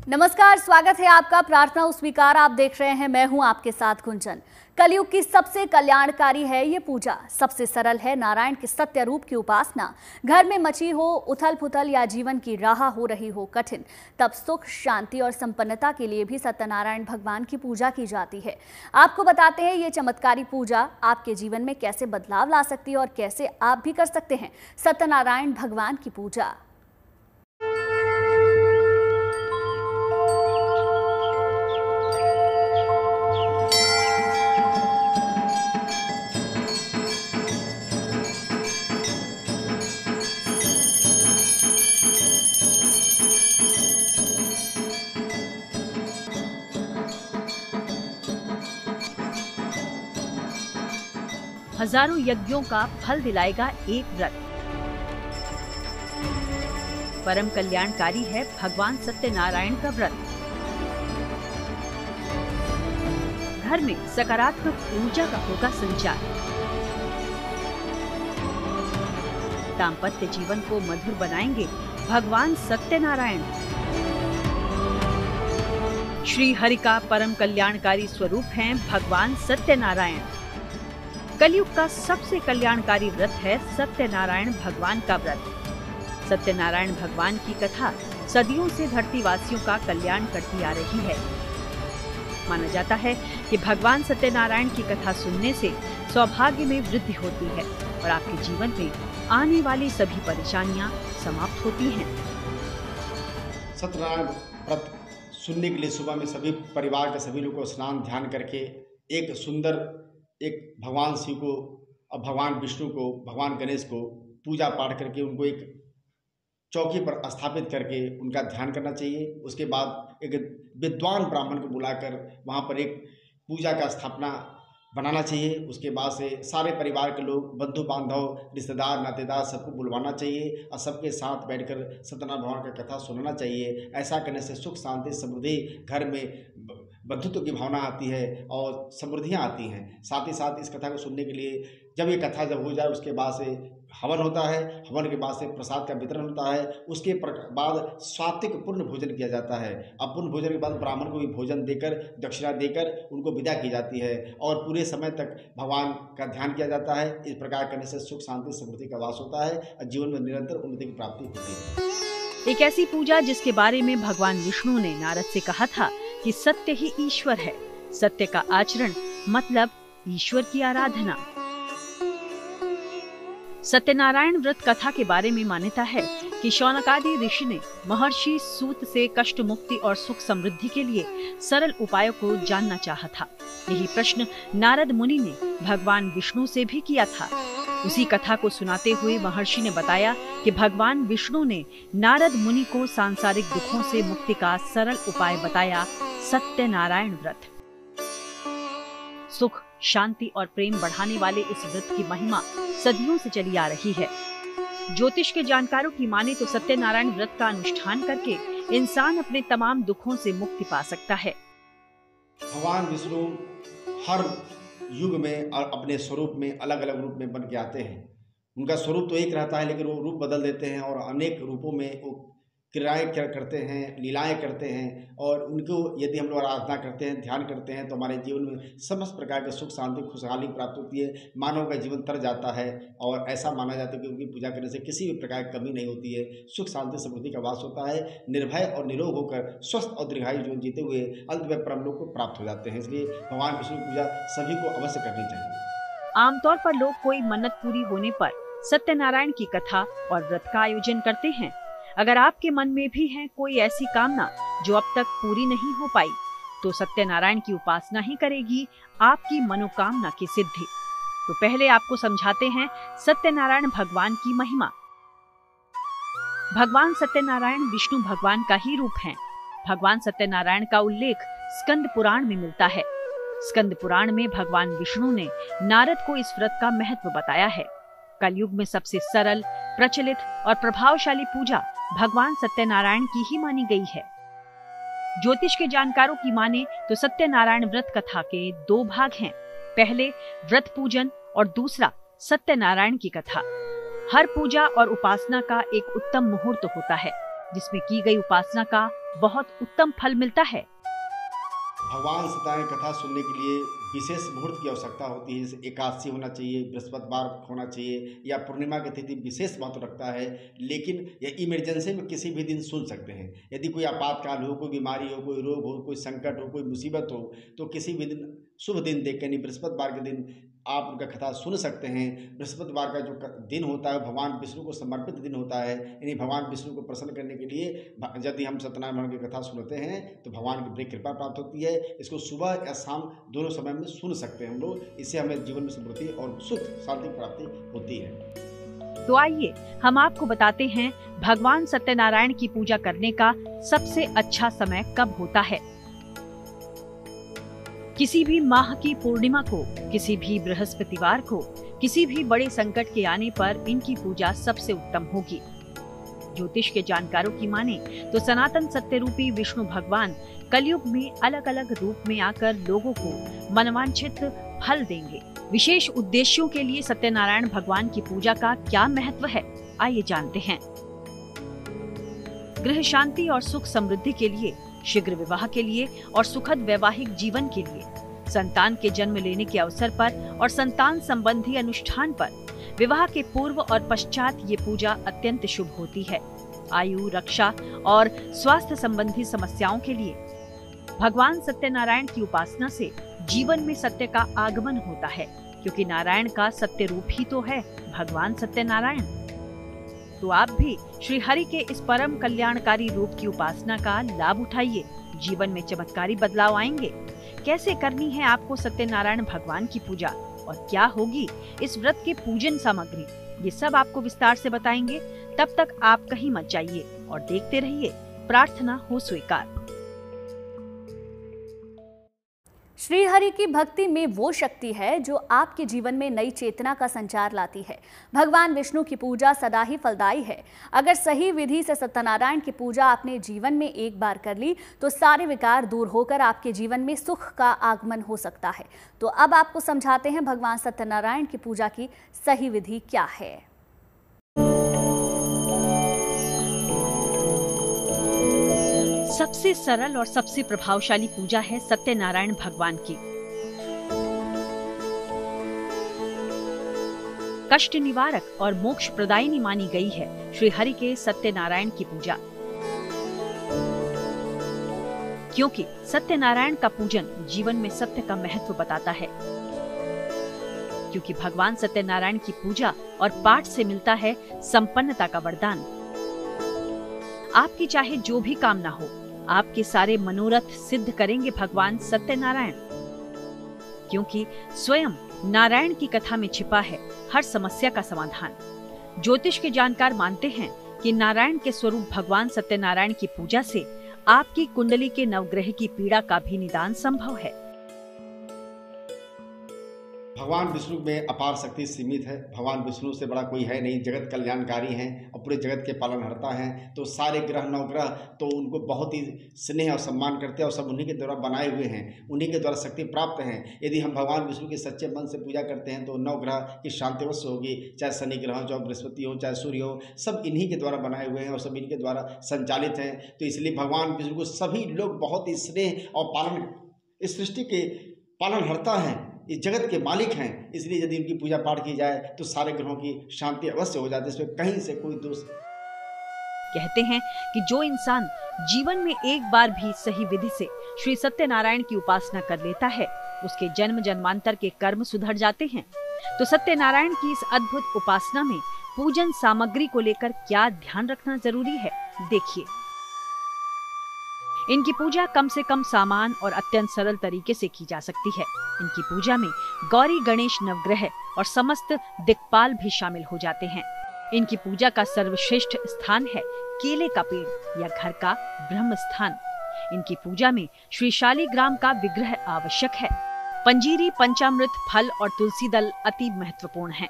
नमस्कार, स्वागत है आपका प्रार्थना स्वीकार। आप देख रहे हैं, मैं हूं आपके साथ गुंजन। कलयुग की सबसे कल्याणकारी है ये पूजा। सबसे सरल है नारायण के सत्य रूप की उपासना। घर में मची हो उथल पुथल या जीवन की राह हो रही हो कठिन, तब सुख, शांति और संपन्नता के लिए भी सत्यनारायण भगवान की पूजा की जाती है। आपको बताते हैं ये चमत्कारी पूजा आपके जीवन में कैसे बदलाव ला सकती है और कैसे आप भी कर सकते हैं सत्यनारायण भगवान की पूजा। हजारों यज्ञों का फल दिलाएगा एक व्रत। परम कल्याणकारी है भगवान सत्यनारायण का व्रत। घर में सकारात्मक ऊर्जा का होगा संचार। दाम्पत्य जीवन को मधुर बनाएंगे भगवान सत्यनारायण। श्री हरि का परम कल्याणकारी स्वरूप हैं भगवान सत्यनारायण। कलयुग का सबसे कल्याणकारी व्रत है सत्यनारायण भगवान का व्रत। सत्यनारायण भगवान की कथा सदियों से धरतीवासियों का कल्याण करती आ रही है। माना जाता है कि भगवान सत्यनारायण की कथा सुनने से सौभाग्य में वृद्धि होती है और आपके जीवन में आने वाली सभी परेशानियां समाप्त होती हैं। सत्यनारायण व्रत सुनने के लिए सुबह में सभी परिवार के सभी लोग को स्नान ध्यान करके एक सुंदर भगवान शिव को और भगवान विष्णु को, भगवान गणेश को पूजा पाठ करके उनको एक चौकी पर स्थापित करके उनका ध्यान करना चाहिए। उसके बाद एक विद्वान ब्राह्मण को बुलाकर वहाँ पर एक पूजा का स्थापना बनाना चाहिए। उसके बाद से सारे परिवार के लोग, बंधु बांधव, रिश्तेदार, नातेदार सबको बुलवाना चाहिए और सबके साथ बैठकर सत्यनारायण भगवान का कथा सुनना चाहिए। ऐसा करने से सुख, शांति, समृद्धि घर में बंधुत्व की भावना आती है और समृद्धियाँ आती हैं। साथ ही साथ इस कथा को सुनने के लिए जब ये कथा जब हो जाए उसके बाद से हवन होता है। हवन के बाद से प्रसाद का वितरण होता है। उसके बाद सात्विक पूर्ण भोजन किया जाता है। अब पूर्ण भोजन के बाद ब्राह्मण को भी भोजन देकर, दक्षिणा देकर उनको विदा की जाती है और पूरे समय तक भगवान का ध्यान किया जाता है। इस प्रकार करने से सुख, शांति, समृद्धि का वास होता है और जीवन में निरंतर उन्नति की प्राप्ति होती है। एक ऐसी पूजा जिसके बारे में भगवान विष्णु ने नारद से कहा था कि सत्य ही ईश्वर है। सत्य का आचरण मतलब ईश्वर की आराधना। सत्यनारायण व्रत कथा के बारे में मान्यता है कि शौनकादि ऋषि ने महर्षि सूत से कष्ट मुक्ति और सुख समृद्धि के लिए सरल उपायों को जानना चाहा था। यही प्रश्न नारद मुनि ने भगवान विष्णु से भी किया था। उसी कथा को सुनाते हुए महर्षि ने बताया कि भगवान विष्णु ने नारद मुनि को सांसारिक दुखों से मुक्ति का सरल उपाय बताया, सत्यनारायण व्रत। सुख, शांति और प्रेम बढ़ाने वाले इस व्रत की महिमा सदियों से चली आ रही है। ज्योतिष के जानकारों की माने तो सत्यनारायण व्रत का अनुष्ठान करके इंसान अपने तमाम दुखों से मुक्ति पा सकता है। भगवान विष्णु हर युग में और अपने स्वरूप में अलग अलग रूप में बन के आते हैं। उनका स्वरूप तो एक रहता है लेकिन वो रूप बदल देते हैं और अनेक रूपों में वो क्रियाएं करते हैं, लीलाएं करते हैं। और उनको यदि हम लोग आराधना करते हैं, ध्यान करते हैं तो हमारे जीवन में समस्त प्रकार के सुख, शांति, खुशहाली प्राप्त होती है। मानव का जीवन तर जाता है और ऐसा माना जाता है कि उनकी पूजा करने से किसी भी प्रकार की कमी नहीं होती है। सुख, शांति, समृद्धि का वास होता है। निर्भय और निरोग होकर स्वस्थ और दीर्घायु जीवन जीते हुए अंत में परमलोक को प्राप्त हो जाते हैं। इसलिए भगवान विष्णु की पूजा सभी को अवश्य करनी चाहिए। आमतौर पर लोग कोई मन्नत पूरी होने पर सत्यनारायण की कथा और व्रत का आयोजन करते हैं। अगर आपके मन में भी है कोई ऐसी कामना जो अब तक पूरी नहीं हो पाई, तो सत्यनारायण की उपासना ही करेगी आपकी मनोकामना की सिद्धि। तो पहले आपको समझाते हैं सत्यनारायण भगवान की महिमा। भगवान सत्यनारायण विष्णु भगवान का ही रूप हैं। भगवान सत्यनारायण का उल्लेख स्कंद पुराण में मिलता है। स्कंद पुराण में भगवान विष्णु ने नारद को इस व्रत का महत्व बताया है। कलयुग में सबसे सरल, प्रचलित और प्रभावशाली पूजा भगवान सत्यनारायण की ही मानी गई है। ज्योतिष के जानकारों की माने तो सत्यनारायण व्रत कथा के 2 भाग हैं। पहले व्रत पूजन और दूसरा सत्यनारायण की कथा। हर पूजा और उपासना का एक उत्तम मुहूर्त होता है जिसमें की गई उपासना का बहुत उत्तम फल मिलता है। भगवान सत्यनारायण कथा सुनने के लिए विशेष मुहूर्त की आवश्यकता होती है। जैसे एकादशी होना चाहिए, बृहस्पतिवार होना चाहिए या पूर्णिमा की तिथि विशेष महत्व रखता है। लेकिन ये इमरजेंसी में किसी भी दिन सुन सकते हैं। यदि कोई आपातकाल हो, कोई बीमारी हो, कोई रोग हो, कोई संकट हो, कोई मुसीबत हो, तो किसी भी दिन शुभ दिन देख कर बृहस्पतिवार के दिन आप उनका कथा सुन सकते हैं। बृहस्पतिवार का जो दिन होता है भगवान विष्णु को समर्पित दिन होता है। यानी भगवान विष्णु को प्रसन्न करने के लिए यदि हम सत्यनारायण की कथा सुनते हैं तो भगवान की बड़ी कृपा प्राप्त होती है। इसको सुबह या शाम दोनों समय में सुन सकते हैं हम लोग। इससे हमें जीवन में समृद्धि और सुख शांति प्राप्ति होती है। तो आइए हम आपको बताते हैं भगवान सत्यनारायण की पूजा करने का सबसे अच्छा समय कब होता है। किसी भी माह की पूर्णिमा को, किसी भी बृहस्पतिवार को, किसी भी बड़े संकट के आने पर इनकी पूजा सबसे उत्तम होगी। ज्योतिष के जानकारों की माने तो सनातन सत्य रूपी विष्णु भगवान कलयुग में अलग अलग रूप में आकर लोगों को मनवांछित फल देंगे। विशेष उद्देश्यों के लिए सत्यनारायण भगवान की पूजा का क्या महत्व है, आइए जानते हैं। गृह शांति और सुख समृद्धि के लिए, शीघ्र विवाह के लिए और सुखद वैवाहिक जीवन के लिए, संतान के जन्म लेने के अवसर पर और संतान संबंधी अनुष्ठान पर, विवाह के पूर्व और पश्चात ये पूजा अत्यंत शुभ होती है। आयु, रक्षा और स्वास्थ्य संबंधी समस्याओं के लिए भगवान सत्यनारायण की उपासना से जीवन में सत्य का आगमन होता है, क्योंकि नारायण का सत्य रूप ही तो है भगवान सत्यनारायण। तो आप भी श्री हरि के इस परम कल्याणकारी रूप की उपासना का लाभ उठाइए। जीवन में चमत्कारी बदलाव आएंगे। कैसे करनी है आपको सत्यनारायण भगवान की पूजा और क्या होगी इस व्रत के पूजन सामग्री, ये सब आपको विस्तार से बताएंगे। तब तक आप कहीं मत जाइए और देखते रहिए प्रार्थना हो स्वीकार। श्री हरि की भक्ति में वो शक्ति है जो आपके जीवन में नई चेतना का संचार लाती है। भगवान विष्णु की पूजा सदा ही फलदायी है। अगर सही विधि से सत्यनारायण की पूजा आपने जीवन में एक बार कर ली तो सारे विकार दूर होकर आपके जीवन में सुख का आगमन हो सकता है। तो अब आपको समझाते हैं भगवान सत्यनारायण की पूजा की सही विधि क्या है। सबसे सरल और सबसे प्रभावशाली पूजा है सत्यनारायण भगवान की। कष्ट निवारक और मोक्ष प्रदायिनी मानी गई है श्री हरि के सत्यनारायण की पूजा, क्योंकि सत्यनारायण का पूजन जीवन में सत्य का महत्व बताता है। क्योंकि भगवान सत्यनारायण की पूजा और पाठ से मिलता है संपन्नता का वरदान। आपकी चाहे जो भी कामना हो, आपके सारे मनोरथ सिद्ध करेंगे भगवान सत्यनारायण, क्योंकि स्वयं नारायण की कथा में छिपा है हर समस्या का समाधान। ज्योतिष के जानकार मानते हैं कि नारायण के स्वरूप भगवान सत्यनारायण की पूजा से आपकी कुंडली के नवग्रह की पीड़ा का भी निदान संभव है। भगवान विष्णु में अपार शक्ति सीमित है। भगवान विष्णु से बड़ा कोई है नहीं। जगत कल्याणकारी हैं और पूरे जगत के पालनहर्ता हैं। तो सारे ग्रह नवग्रह तो उनको बहुत ही स्नेह और सम्मान करते हैं और सब उन्हीं के द्वारा बनाए हुए हैं, उन्हीं के द्वारा शक्ति प्राप्त हैं। यदि हम भगवान विष्णु की सच्चे मन से पूजा करते हैं तो नवग्रह की शांति अवश्य होगी। चाहे शनि ग्रह हो, चाहे बृहस्पति हो, चाहे सूर्य हो, सब इन्हीं के द्वारा बनाए हुए हैं और सब इनके द्वारा संचालित हैं। तो इसलिए भगवान विष्णु को सभी लोग बहुत ही स्नेह और पालन, इस सृष्टि के पालनहर्ता हैं, इस जगत के मालिक हैं। इसलिए यदि उनकी पूजा पाठ की जाए तो सारे ग्रहों की शांति अवश्य हो जाती है। इसमें कहीं से कोई दोष। कहते हैं कि जो इंसान जीवन में एक बार भी सही विधि से श्री सत्यनारायण की उपासना कर लेता है, उसके जन्म जन्मांतर के कर्म सुधर जाते हैं। तो सत्यनारायण की इस अद्भुत उपासना में पूजन सामग्री को लेकर क्या ध्यान रखना जरूरी है, देखिए। इनकी पूजा कम से कम सामान और अत्यंत सरल तरीके से की जा सकती है। इनकी पूजा में गौरी, गणेश, नवग्रह और समस्त दिक्पाल भी शामिल हो जाते हैं। इनकी पूजा का सर्वश्रेष्ठ स्थान है केले का पेड़ या घर का ब्रह्म स्थान। इनकी पूजा में श्री शालिग्राम का विग्रह आवश्यक है। पंजीरी, पंचामृत, फल और तुलसी दल अति महत्वपूर्ण हैं।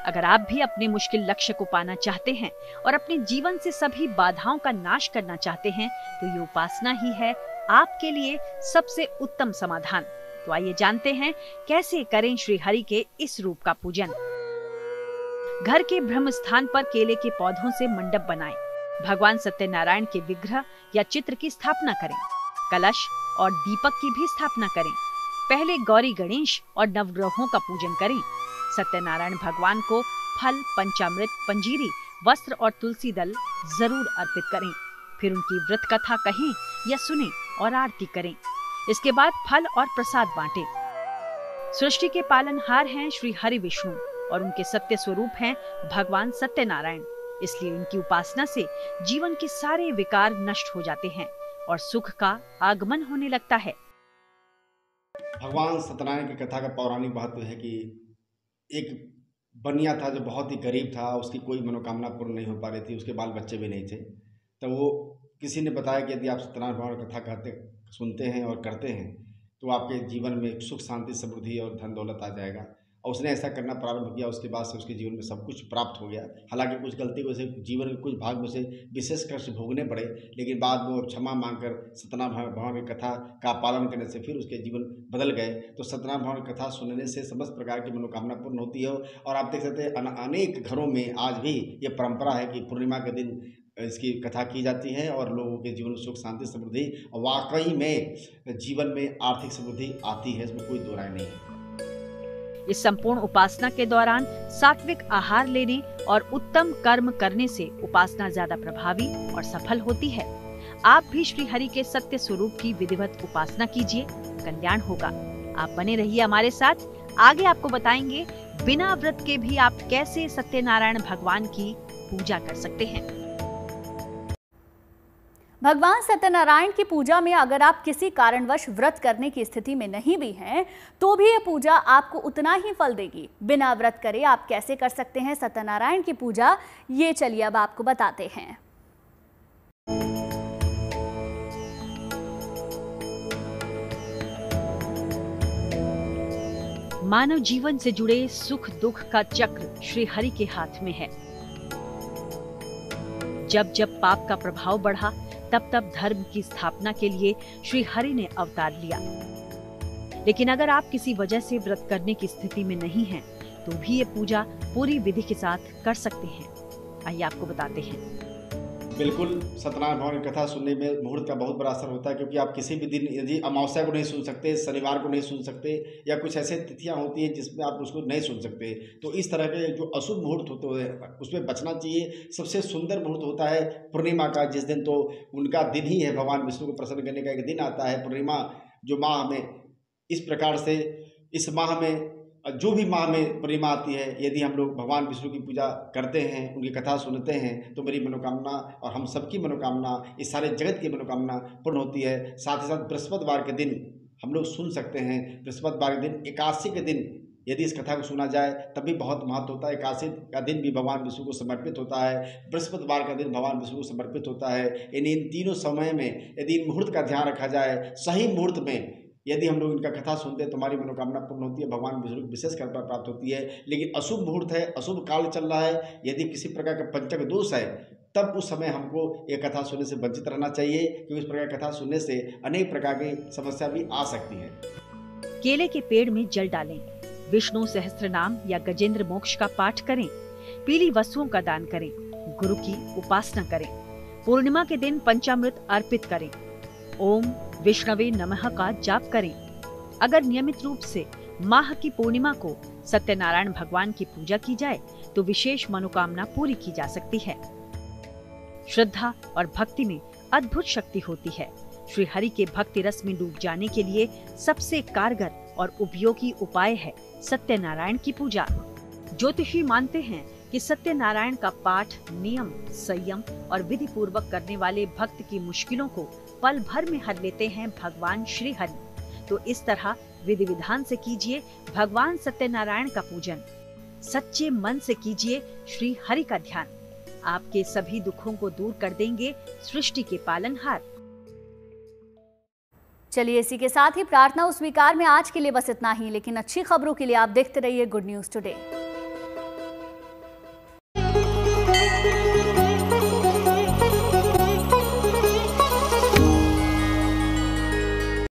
अगर आप भी अपने मुश्किल लक्ष्य को पाना चाहते हैं और अपने जीवन से सभी बाधाओं का नाश करना चाहते हैं तो ये उपासना ही है आपके लिए सबसे उत्तम समाधान। तो आइए जानते हैं कैसे करें श्री हरि के इस रूप का पूजन। घर के ब्रह्म स्थान पर केले के पौधों से मंडप बनाएं। भगवान सत्यनारायण के विग्रह या चित्र की स्थापना करें। कलश और दीपक की भी स्थापना करें। पहले गौरी गणेश और नवग्रहों का पूजन करें। सत्यनारायण भगवान को फल, पंचामृत, पंजीरी, वस्त्र और तुलसी दल जरूर अर्पित करें। फिर उनकी व्रत कथा कहें या सुनें और आरती करें। इसके बाद फल और प्रसाद बांटें। सृष्टि के पालनहार हैं श्री हरि विष्णु और उनके सत्य स्वरूप हैं भगवान सत्यनारायण। इसलिए उनकी उपासना से जीवन के सारे विकार नष्ट हो जाते हैं और सुख का आगमन होने लगता है। भगवान सत्यनारायण की कथा का पौराणिक महत्व है कि एक बनिया था जो बहुत ही गरीब था, उसकी कोई मनोकामना पूर्ण नहीं हो पा रही थी, उसके बाल बच्चे भी नहीं थे। तो वो किसी ने बताया कि यदि आप सत्यनारायण भगवान की कथा सुनते हैं और करते हैं तो आपके जीवन में सुख, शांति, समृद्धि और धन दौलत आ जाएगा। और उसने ऐसा करना प्रारंभ किया। उसके बाद से उसके जीवन में सब कुछ प्राप्त हो गया। हालांकि कुछ गलती को उसे जीवन के कुछ भाग में से विशेष कष्ट भोगने पड़े, लेकिन बाद में वो क्षमा मांगकर सत्यनारायण भगवान की कथा का पालन करने से फिर उसके जीवन बदल गए। तो सत्यनारायण भगवान की कथा सुनने से समस्त प्रकार की मनोकामना पूर्ण होती है। और आप देख सकते हैं अनेक घरों में आज भी ये परंपरा है कि पूर्णिमा के दिन इसकी कथा की जाती है और लोगों के जीवन में सुख, शांति, समृद्धि और वाकई में जीवन में आर्थिक समृद्धि आती है। इसमें कोई दो राय नहीं है। इस संपूर्ण उपासना के दौरान सात्विक आहार लेने और उत्तम कर्म करने से उपासना ज्यादा प्रभावी और सफल होती है। आप भी श्री हरि के सत्य स्वरूप की विधिवत उपासना कीजिए, कल्याण होगा। आप बने रहिए हमारे साथ। आगे आपको बताएंगे बिना व्रत के भी आप कैसे सत्यनारायण भगवान की पूजा कर सकते हैं। भगवान सत्यनारायण की पूजा में अगर आप किसी कारणवश व्रत करने की स्थिति में नहीं भी हैं, तो भी ये पूजा आपको उतना ही फल देगी। बिना व्रत करे आप कैसे कर सकते हैं सत्यनारायण की पूजा, ये चलिए अब आपको बताते हैं। मानव जीवन से जुड़े सुख दुख का चक्र श्री हरि के हाथ में है। जब जब पाप का प्रभाव बढ़ा, तब तब धर्म की स्थापना के लिए श्री हरि ने अवतार लिया। लेकिन अगर आप किसी वजह से व्रत करने की स्थिति में नहीं हैं, तो भी ये पूजा पूरी विधि के साथ कर सकते हैं। आइए आपको बताते हैं। बिल्कुल, सत्यनारायण भगवान की कथा सुनने में मुहूर्त का बहुत बड़ा असर होता है, क्योंकि आप किसी भी दिन यदि अमावस्या को नहीं सुन सकते, शनिवार को नहीं सुन सकते, या कुछ ऐसे तिथियां होती हैं जिसमें आप उसको नहीं सुन सकते, तो इस तरह के जो अशुभ मुहूर्त होते हैं उसमें बचना चाहिए। सबसे सुंदर मुहूर्त होता है पूर्णिमा का, जिस दिन तो उनका दिन ही है, भगवान विष्णु को प्रसन्न करने का एक दिन आता है पूर्णिमा, जो माह में इस प्रकार से इस माह में जो भी माह में पूर्णिमा आती है, यदि हम लोग भगवान विष्णु की पूजा करते हैं, उनकी कथा सुनते हैं, तो मेरी मनोकामना और हम सबकी मनोकामना, इस सारे जगत की मनोकामना पूर्ण होती है। साथ ही साथ बृहस्पतिवार के दिन हम लोग सुन सकते हैं। बृहस्पतिवार के दिन, एकादशी के दिन यदि इस कथा को सुना जाए तब भी बहुत महत्व होता है। एकादशी का दिन भी भगवान विष्णु को समर्पित होता है, बृहस्पतिवार का दिन भगवान विष्णु को समर्पित होता है। इन तीनों समय में यदि इन मुहूर्त का ध्यान रखा जाए, सही मुहूर्त में यदि हम लोग इनका कथा सुनते हैं तो हमारी मनोकामना पूर्ण होती है, भगवान विष्णु को विशेष कृपा प्राप्त होती है। लेकिन अशुभ मुहूर्त है, अशुभ काल चल रहा है, यदि किसी प्रकार का पंचक दोष है, तब उस समय हमको ये कथा सुनने से वंचित रहना चाहिए, क्योंकि इस प्रकार की कथा सुनने से अनेक प्रकार की समस्या भी आ सकती है। केले के पेड़ में जल डालें, विष्णु सहस्त्र नाम या गजेंद्र मोक्ष का पाठ करें, पीली वस्तुओं का दान करें, गुरु की उपासना करें, पूर्णिमा के दिन पंचामृत अर्पित करें, ओम विष्णवे नमः का जाप करें। अगर नियमित रूप से माह की पूर्णिमा को सत्यनारायण भगवान की पूजा की जाए तो विशेष मनोकामना पूरी की जा सकती है। श्रद्धा और भक्ति में अद्भुत शक्ति होती है। श्री हरि के भक्ति रस में डूब जाने के लिए सबसे कारगर और उपयोगी उपाय है सत्यनारायण की पूजा। ज्योतिषी मानते हैं कि सत्यनारायण का पाठ नियम, संयम और विधि पूर्वक करने वाले भक्त की मुश्किलों को पल भर में हर लेते हैं भगवान श्री हरि। तो इस तरह विधि विधान से कीजिए भगवान सत्यनारायण का पूजन, सच्चे मन से कीजिए श्री हरि का ध्यान। आपके सभी दुखों को दूर कर देंगे सृष्टि के पालनहार। चलिए इसी के साथ ही प्रार्थना स्वीकार में आज के लिए बस इतना ही, लेकिन अच्छी खबरों के लिए आप देखते रहिए गुड न्यूज टुडे।